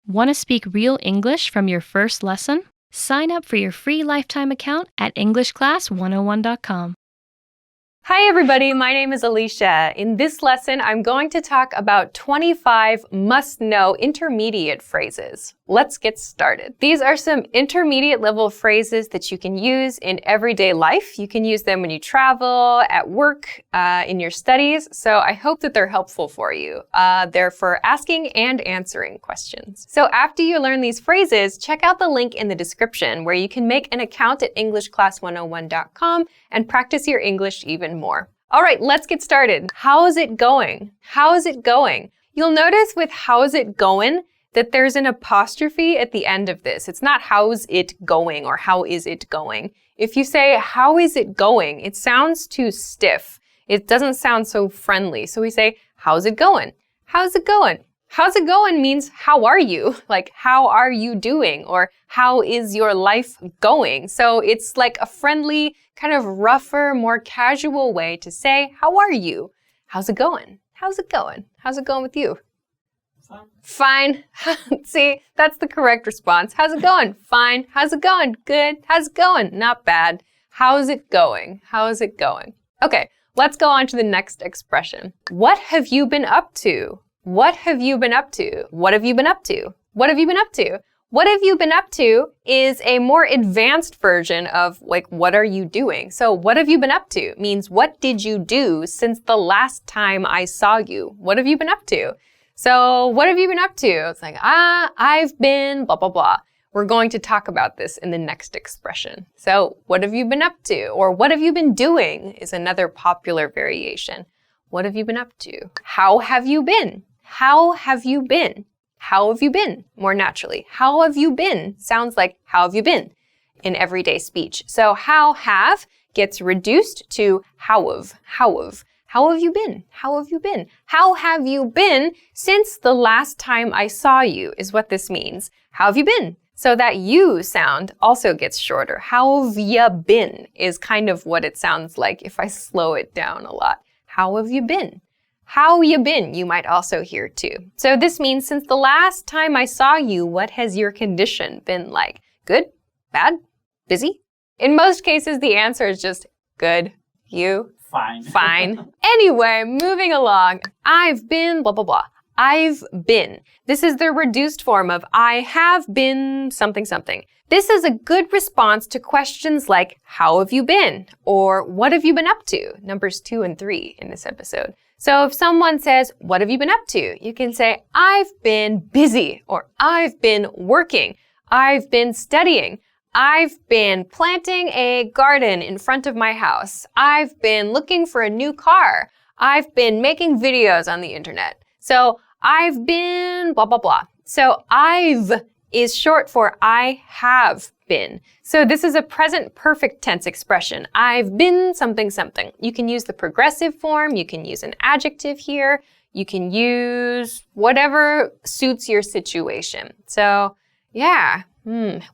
Want to speak real English from your first lesson? Sign up for your free lifetime account at EnglishClass101.com. Hi everybody, my name is Alicia. In this lesson, I'm going to talk about 25 must-know intermediate phrases. Let's get started. These are some intermediate level phrases that you can use in everyday life. You can use them when you travel, at work, in your studies. So I hope that they're helpful for you. They're for asking and answering questions. So after you learn these phrases, check out the link in the description where you can make an account at EnglishClass101.com and practice your English even more. All right, let's get started. How's it going? How's it going? You'll notice with how's it going that there's an apostrophe at the end of this. It's not how's it going or how is it going. If you say how is it going, it sounds too stiff. It doesn't sound so friendly. So we say how's it going? How's it going? How's it going means how are you? Like how are you doing? Or how is your life going? So it's like a friendly, kind of rougher, more casual way to say how are you? How's it going? How's it going? How's it going with you? Fine. See, that's the correct response. How's it going? Fine. How's it going? Good. How's it going? Not bad. How's it going? How's it going? Okay, let's go on to the next expression. What have you been up to? What have you been up to? What have you been up to? What have you been up to? What have you been up to is a more advanced version of like, what are you doing? So what have you been up to means what did you do since the last time I saw you? What have you been up to? So what have you been up to? It's like, I've been blah, blah, blah. We're going to talk about this in the next expression. So what have you been up to? Or what have you been doing is another popular variation. What have you been up to? How have you been? How have you been? How have you been? More naturally. How have you been? Sounds like how have you been in everyday speech. So how have gets reduced to how of. How have you been? How have you been? How have you been since the last time I saw you is what this means. How have you been? So that you sound also gets shorter. How have ya been is kind of what it sounds like if I slow it down a lot. How have you been? How you been, you might also hear too. So this means since the last time I saw you, what has your condition been like? Good? Bad? Busy? In most cases, the answer is just good. You? Fine. Fine. Anyway, moving along. I've been blah, blah, blah. I've been. This is the reduced form of I have been something, something. This is a good response to questions like, how have you been? Or what have you been up to? Numbers 2 and 3 in this episode. So if someone says, what have you been up to? You can say, I've been busy, or I've been working. I've been studying. I've been planting a garden in front of my house. I've been looking for a new car. I've been making videos on the internet. So I've been blah, blah, blah. So I've is short for I have been. So this is a present perfect tense expression. I've been something, something. You can use the progressive form. You can use an adjective here. You can use whatever suits your situation. So yeah.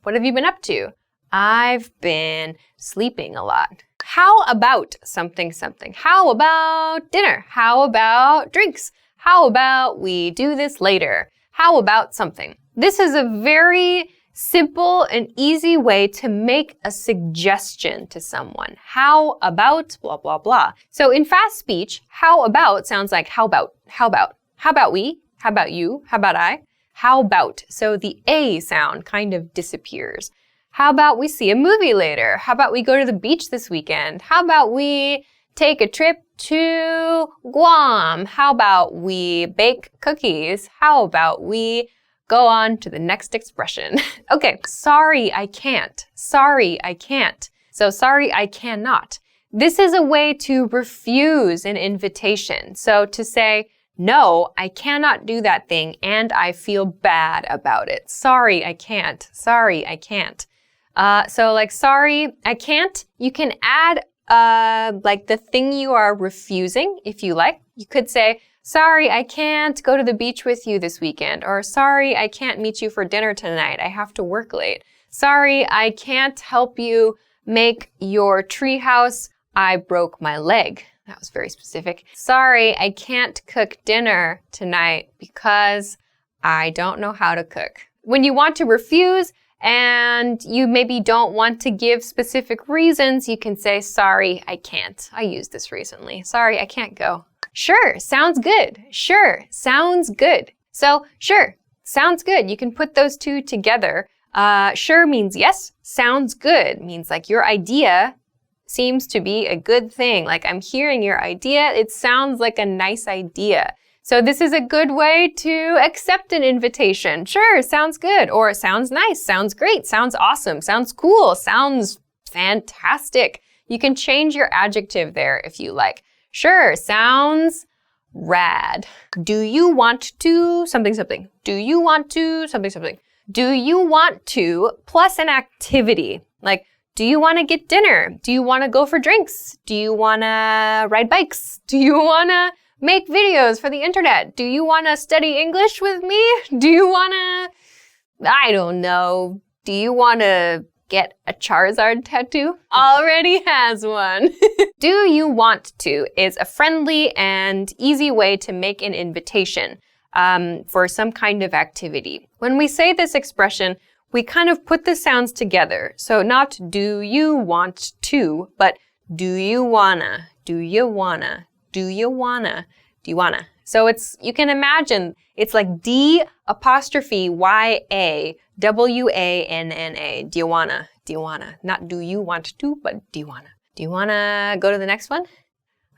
What have you been up to? I've been sleeping a lot. How about something, something? How about dinner? How about drinks? How about we do this later? How about something? This is a very simple and easy way to make a suggestion to someone. How about blah, blah, blah. So in fast speech, how about sounds like how about, how about, how about we, how about you, how about I? How about? So the A sound kind of disappears. How about we see a movie later? How about we go to the beach this weekend? How about we take a trip to Guam? How about we bake cookies? How about we go on to the next expression? Okay, sorry, I can't. Sorry, I can't. So sorry, I cannot. This is a way to refuse an invitation. So to say, no, I cannot do that thing and I feel bad about it. Sorry, I can't. Sorry, I can't. So like, sorry, I can't. You can add like the thing you are refusing if you like. You could say, sorry, I can't go to the beach with you this weekend. Or sorry, I can't meet you for dinner tonight. I have to work late. Sorry, I can't help you make your treehouse. I broke my leg. That was very specific. Sorry, I can't cook dinner tonight because I don't know how to cook. When you want to refuse and you maybe don't want to give specific reasons, you can say, sorry, I can't. I used this recently. Sorry, I can't go. Sure, sounds good. Sure, sounds good. So, sure, sounds good. You can put those two together. Sure means yes. Sounds good means like your idea seems to be a good thing. Like I'm hearing your idea. It sounds like a nice idea. So this is a good way to accept an invitation. Sure, sounds good. Or sounds nice, sounds great, sounds awesome, sounds cool, sounds fantastic. You can change your adjective there if you like. Sure, sounds rad. Do you want to something something? Do you want to something something? Do you want to plus an activity? Like, do you want to get dinner? Do you want to go for drinks? Do you want to ride bikes? Do you want to make videos for the internet? Do you want to study English with me? Do you want to, I don't know, do you want to get a Charizard tattoo? Already has one. Do you want to is a friendly and easy way to make an invitation for some kind of activity. When we say this expression, we kind of put the sounds together. So not do you want to, but do you wanna, do you wanna, do you wanna, do you wanna. So you can imagine, it's like D apostrophe Y-A W-A-N-N-A. Do you wanna, do you wanna. Not do you want to, but do you wanna. Do you wanna go to the next one?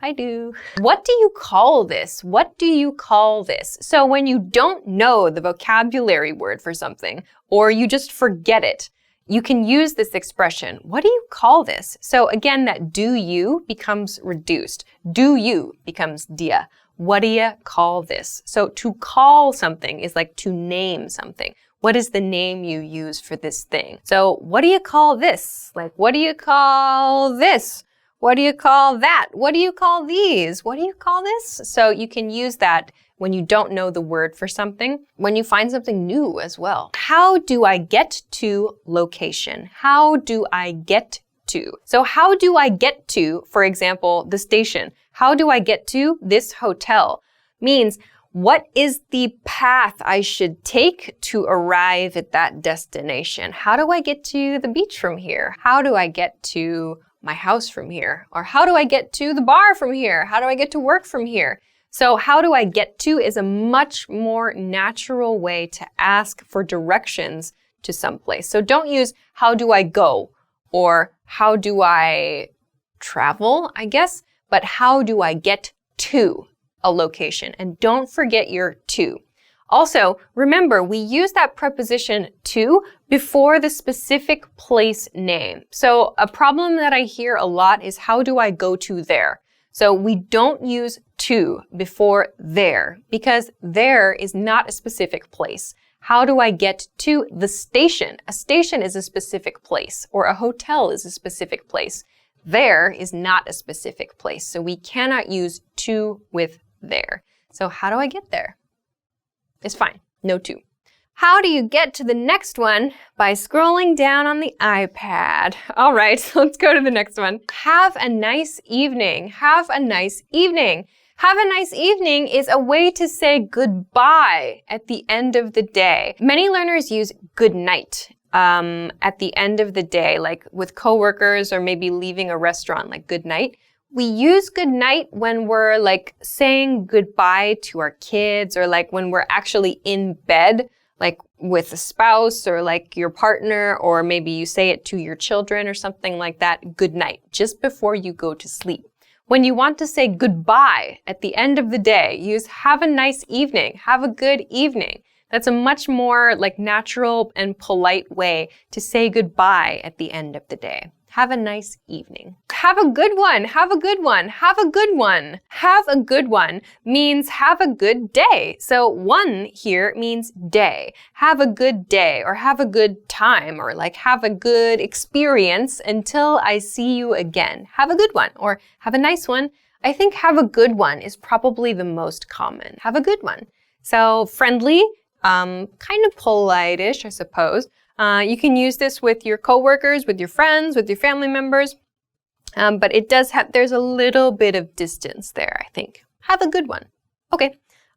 I do. What do you call this? What do you call this? So when you don't know the vocabulary word for something, or you just forget it, you can use this expression. What do you call this? So again, that do you becomes reduced. Do you becomes dia. What do you call this? So to call something is like to name something. What is the name you use for this thing? So what do you call this? Like, what do you call this? What do you call that? What do you call these? What do you call this? So you can use that when you don't know the word for something, when you find something new as well. How do I get to location? How do I get to? So how do I get to, for example, the station? How do I get to this hotel? Means, what is the path I should take to arrive at that destination? How do I get to the beach from here? How do I get to my house from here? Or how do I get to the bar from here? How do I get to work from here? So how do I get to is a much more natural way to ask for directions to someplace. So don't use how do I go or how do I travel, I guess, but how do I get to a location? And don't forget your to. Also, remember, we use that preposition to before the specific place name. So a problem that I hear a lot is how do I go to there? So we don't use to before there because there is not a specific place. How do I get to the station? A station is a specific place, or a hotel is a specific place. There is not a specific place, so we cannot use to with there. So how do I get there? It's fine, no to. How do you get to the next one? By scrolling down on the iPad. All right, so let's go to the next one. Have a nice evening. Have a nice evening. Have a nice evening is a way to say goodbye at the end of the day. Many learners use good night at the end of the day, like with coworkers or maybe leaving a restaurant, like good night. We use good night when we're like saying goodbye to our kids or like when we're actually in bed, like with a spouse or like your partner, or maybe you say it to your children or something like that, good night, just before you go to sleep. When you want to say goodbye at the end of the day, use have a nice evening, have a good evening. That's a much more like natural and polite way to say goodbye at the end of the day. Have a nice evening. Have a good one. Have a good one. Have a good one. Have a good one means have a good day. So one here means day. Have a good day or have a good time or like have a good experience until I see you again. Have a good one or have a nice one. I think have a good one is probably the most common. Have a good one. So friendly, kind of polite-ish, I suppose. You can use this with your coworkers, with your friends, with your family members. But it does have, there's a little bit of distance there, I think. Have a good one. Okay,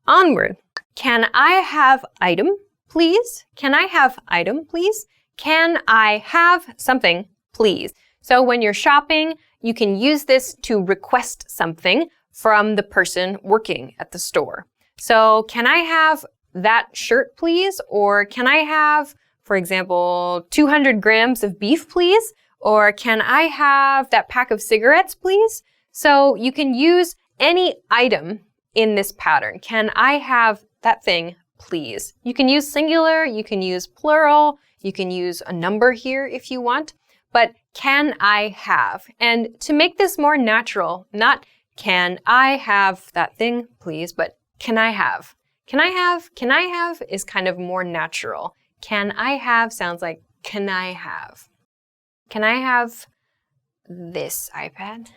onward. Can I have item, please? Can I have item, please? Can I have something, please? So when you're shopping, you can use this to request something from the person working at the store. So can I have that shirt, please? Or can I have, for example, 200 grams of beef, please? Or can I have that pack of cigarettes, please? So you can use any item in this pattern. Can I have that thing, please? You can use singular, you can use plural, you can use a number here if you want, but can I have? And to make this more natural, not can I have that thing, please, but can I have? Can I have is kind of more natural. Can I have sounds like can I have? Can I have this iPad?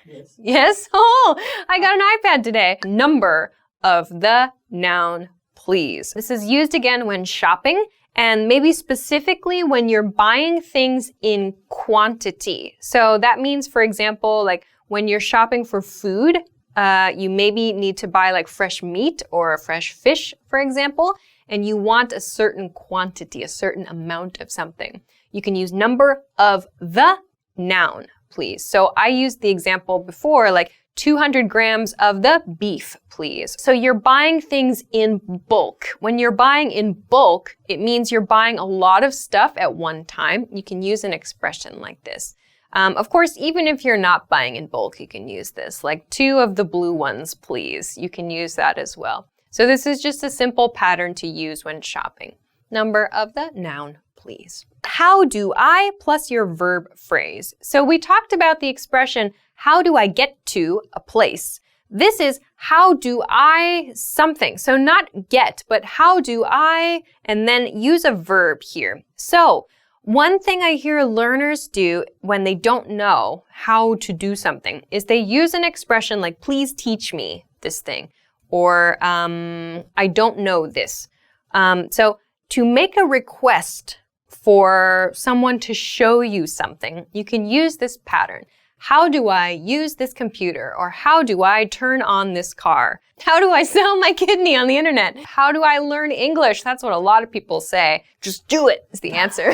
Yes. Yes? Oh, I got an iPad today. Number of the noun, please. This is used again when shopping and maybe specifically when you're buying things in quantity. So that means, for example, like when you're shopping for food, you maybe need to buy like fresh meat or fresh fish, for example, and you want a certain quantity, a certain amount of something. You can use number of the noun, please. So I used the example before, like 200 grams of the beef, please. So you're buying things in bulk. When you're buying in bulk, it means you're buying a lot of stuff at one time. You can use an expression like this. Of course, even if you're not buying in bulk, you can use this, like 2 of the blue ones, please. You can use that as well. So this is just a simple pattern to use when shopping. Number of the noun, please. How do I plus your verb phrase. So we talked about the expression, how do I get to a place? This is how do I something. So not get, but how do I, and then use a verb here. So one thing I hear learners do when they don't know how to do something is they use an expression like, please teach me this thing, or I don't know this. So to make a request for someone to show you something, you can use this pattern. How do I use this computer? Or how do I turn on this car? How do I sell my kidney on the internet? How do I learn English? That's what a lot of people say. Just do it is the answer.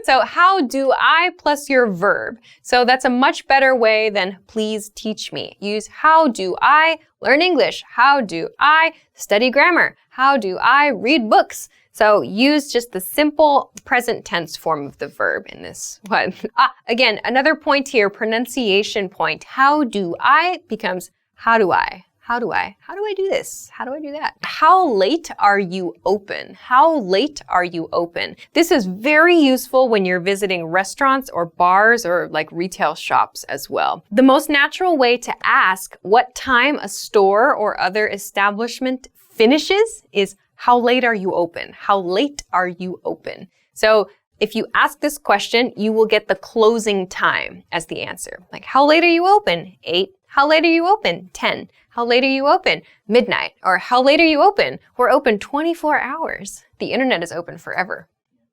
So how do I plus your verb. So that's a much better way than please teach me. Use how do I learn English? How do I study grammar? How do I read books? So use just the simple present tense form of the verb in this one. Again, another point here, pronunciation point. How do I becomes how do I? How do I? How do I do this? How do I do that? How late are you open? How late are you open? This is very useful when you're visiting restaurants or bars or like retail shops as well. The most natural way to ask what time a store or other establishment finishes is how late are you open? How late are you open? So if you ask this question, you will get the closing time as the answer. Like, how late are you open? 8. How late are you open? 10. How late are you open? Midnight. Or how late are you open? We're open 24 hours. The internet is open forever.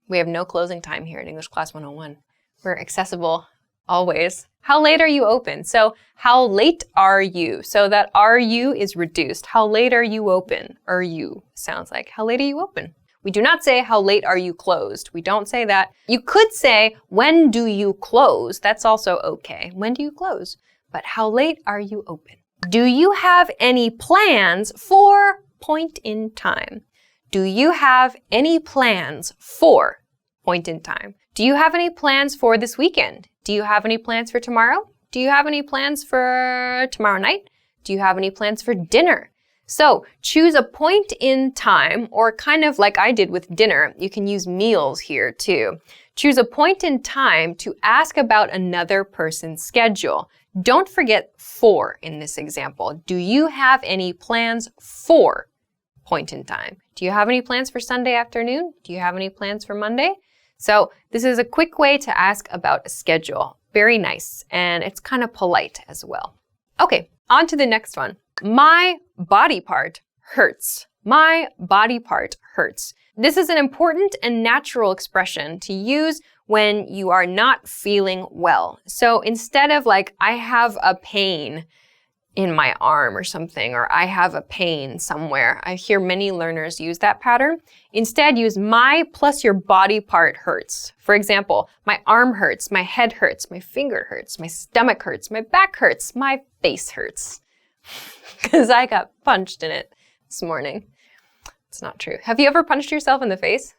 We have no closing time here at English Class 101. We're accessible always. How late are you open? So how late are you? So that are you is reduced. How late are you open? Are you sounds like how late are you open? We do not say how late are you closed. We don't say that. You could say when do you close? That's also okay. When do you close? But how late are you open? Do you have any plans for point in time? Do you have any plans for point in time? Do you have any plans for this weekend? Do you have any plans for tomorrow? Do you have any plans for tomorrow night? Do you have any plans for dinner? So choose a point in time, or kind of like I did with dinner. You can use meals here too. Choose a point in time to ask about another person's schedule. Don't forget for in this example. Do you have any plans for point in time? Do you have any plans for Sunday afternoon? Do you have any plans for Monday? So this is a quick way to ask about a schedule. Very nice, and it's kind of polite as well. Okay, on to the next one. My body part hurts. My body part hurts. This is an important and natural expression to use when you are not feeling well. So instead of like, I have a pain, in my arm or something, or I have a pain somewhere. I hear many learners use that pattern. Instead, use my plus your body part hurts. For example, my arm hurts, my head hurts, my finger hurts, my stomach hurts, my back hurts, my face hurts. Because I got punched in it this morning. It's not true. Have you ever punched yourself in the face?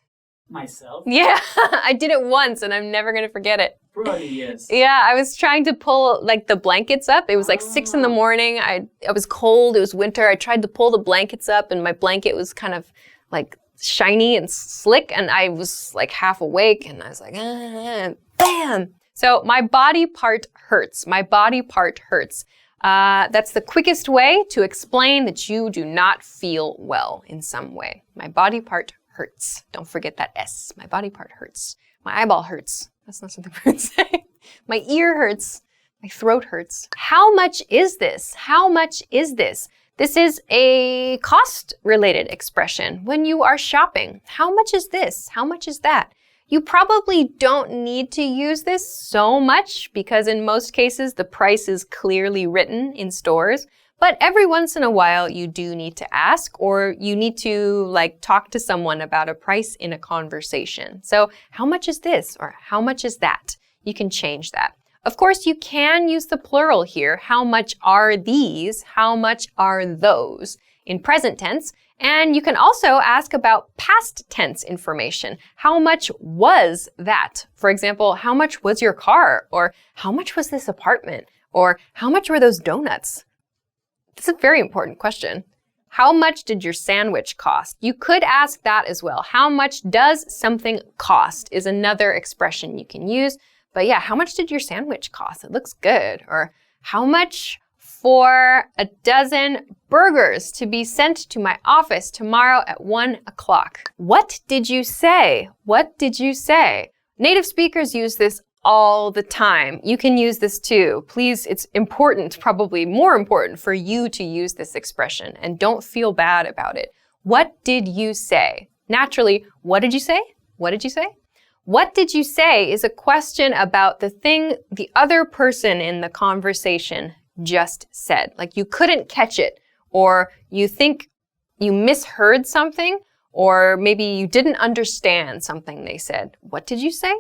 Myself? Yeah, I did it once and I'm never gonna forget it. Probably yes. Yeah, I was trying to pull like the blankets up. It was like 6 in the morning. I was cold, it was winter. I tried to pull the blankets up and my blanket was kind of like shiny and slick and I was like half awake and I was like, bam! So my body part hurts. My body part hurts. That's the quickest way to explain that you do not feel well in some way. My body part hurts. Don't forget that S. My body part hurts. My eyeball hurts. That's not something birds say. My ear hurts. My throat hurts. How much is this? How much is this? This is a cost-related expression when you are shopping. How much is this? How much is that? You probably don't need to use this so much because in most cases the price is clearly written in stores. But every once in a while you do need to ask or you need to like talk to someone about a price in a conversation. So how much is this or how much is that? You can change that. Of course, you can use the plural here. How much are these? How much are those? In present tense. And you can also ask about past tense information. How much was that? For example, how much was your car? Or how much was this apartment? Or how much were those donuts? This is a very important question. How much did your sandwich cost? You could ask that as well. How much does something cost is another expression you can use. But yeah, how much did your sandwich cost? It looks good. Or how much for a dozen burgers to be sent to my office tomorrow at 1 o'clock? What did you say? What did you say? Native speakers use this all the time. You can use this too. Please, it's important, probably more important for you to use this expression and don't feel bad about it. What did you say? Naturally, what did you say? What did you say? What did you say is a question about the thing the other person in the conversation just said. Like you couldn't catch it, or you think you misheard something, or maybe you didn't understand something they said. What did you say?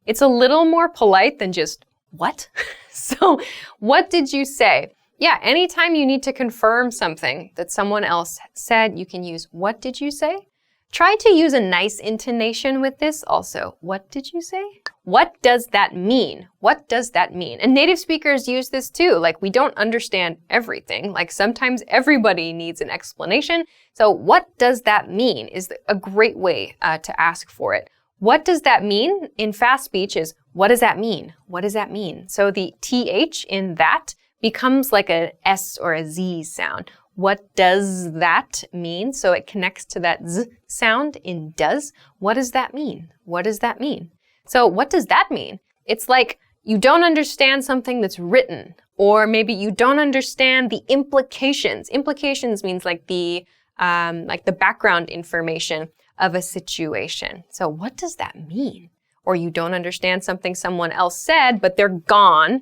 It's a little more polite than just, what? So, what did you say? Yeah, anytime you need to confirm something that someone else said, you can use, what did you say? Try to use a nice intonation with this also. What did you say? What does that mean? What does that mean? And native speakers use this too. Like we don't understand everything. Like sometimes everybody needs an explanation. So what does that mean is a great way to ask for it. What does that mean in fast speech is, what does that mean? What does that mean? So the TH in that becomes like a S or a Z sound. What does that mean? So it connects to that Z sound in does. What does that mean? What does that mean? So what does that mean? It's like you don't understand something that's written, or maybe you don't understand the implications. Implications means like the background information of a situation. So what does that mean? Or you don't understand something someone else said, but they're gone.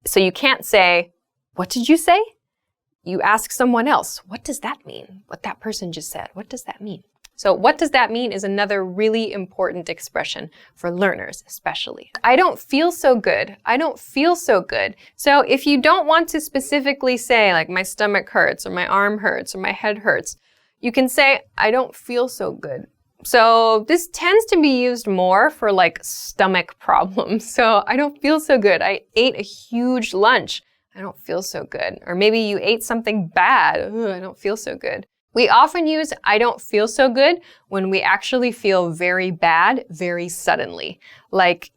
So you can't say, what did you say? You ask someone else, what does that mean? What that person just said, what does that mean? So what does that mean is another really important expression for learners especially. I don't feel so good. I don't feel so good. So if you don't want to specifically say like my stomach hurts or my arm hurts or my head hurts, you can say I don't feel so good. So this tends to be used more for like stomach problems. So I don't feel so good. I ate a huge lunch. I don't feel so good. Or maybe you ate something bad. Ugh, I don't feel so good. We often use I don't feel so good when we actually feel very bad very suddenly. Like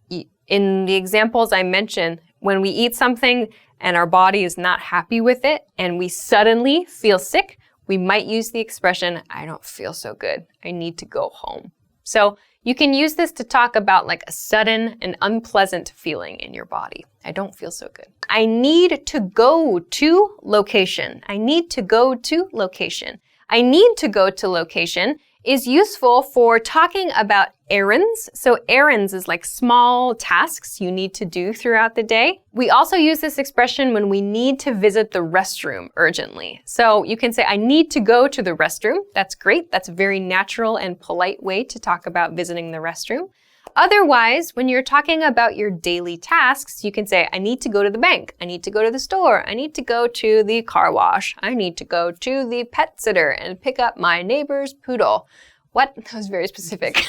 in the examples I mentioned, when we eat something and our body is not happy with it and we suddenly feel sick, we might use the expression, I don't feel so good. I need to go home. So you can use this to talk about like a sudden and unpleasant feeling in your body. I don't feel so good. I need to go to location. I need to go to location. I need to go to location is useful for talking about errands. So errands is like small tasks you need to do throughout the day. We also use this expression when we need to visit the restroom urgently. So you can say, I need to go to the restroom. That's great. That's a very natural and polite way to talk about visiting the restroom. Otherwise, when you're talking about your daily tasks, you can say, I need to go to the bank. I need to go to the store. I need to go to the car wash. I need to go to the pet sitter and pick up my neighbor's poodle. What? That was very specific.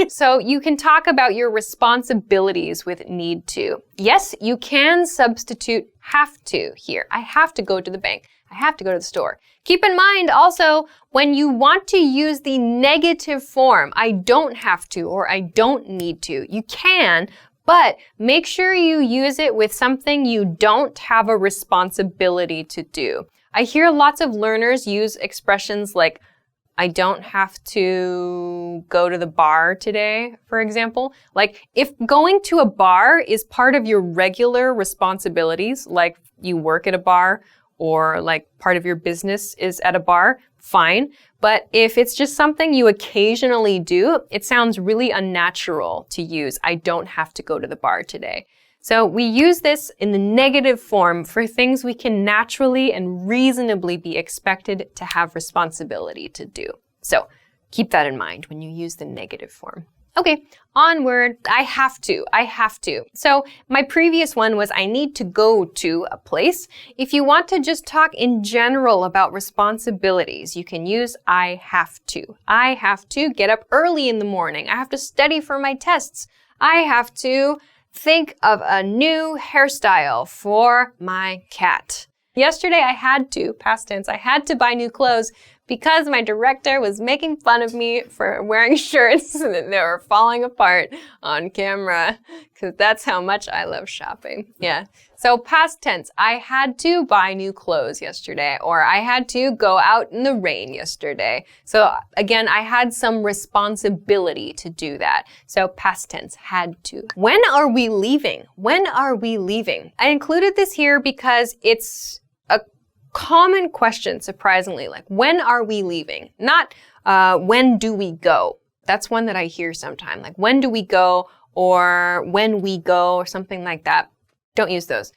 So you can talk about your responsibilities with need to. Yes, you can substitute have to here. I have to go to the bank. I have to go to the store. Keep in mind also, when you want to use the negative form, I don't have to or I don't need to, you can, but make sure you use it with something you don't have a responsibility to do. I hear lots of learners use expressions like, I don't have to go to the bar today, for example. Like, if going to a bar is part of your regular responsibilities, like you work at a bar, or like part of your business is at a bar, fine. But if it's just something you occasionally do, it sounds really unnatural to use, I don't have to go to the bar today. So we use this in the negative form for things we can naturally and reasonably be expected to have responsibility to do. So keep that in mind when you use the negative form. Okay, onward. I have to. So my previous one was I need to go to a place. If you want to just talk in general about responsibilities, you can use I have to. I have to get up early in the morning. I have to study for my tests. I have to think of a new hairstyle for my cat. Yesterday I had to, past tense, I had to buy new clothes because my director was making fun of me for wearing shirts that they were falling apart on camera, because that's how much I love shopping. Yeah. So past tense, I had to buy new clothes yesterday, or I had to go out in the rain yesterday. So again, I had some responsibility to do that. So past tense, had to. When are we leaving? When are we leaving? I included this here because it's a common question, surprisingly, like when are we leaving? Not when do we go? That's one that I hear sometimes, like when do we go or when we go or something like that. Don't use those.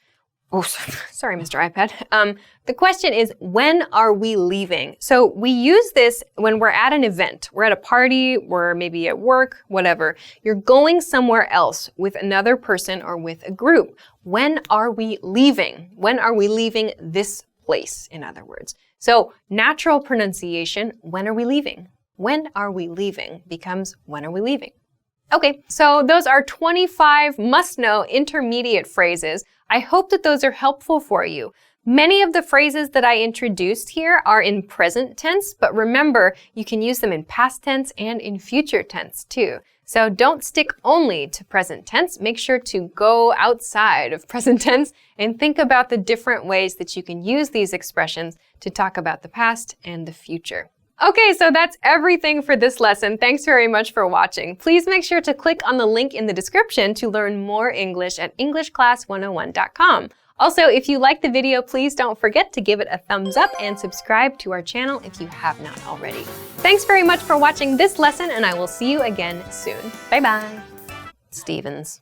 Oh, sorry, Mr. iPad. The question is, when are we leaving? So we use this when we're at an event. We're at a party, we're maybe at work, whatever. You're going somewhere else with another person or with a group. When are we leaving? When are we leaving this place, in other words? So natural pronunciation, when are we leaving? When are we leaving becomes when are we leaving? Okay, so those are 25 must-know intermediate phrases. I hope that those are helpful for you. Many of the phrases that I introduced here are in present tense, but remember, you can use them in past tense and in future tense too. So don't stick only to present tense. Make sure to go outside of present tense and think about the different ways that you can use these expressions to talk about the past and the future. Okay, so that's everything for this lesson. Thanks very much for watching. Please make sure to click on the link in the description to learn more English at EnglishClass101.com. Also, if you liked the video, please don't forget to give it a thumbs up and subscribe to our channel if you have not already. Thanks very much for watching this lesson, and I will see you again soon. Bye-bye. Stevens.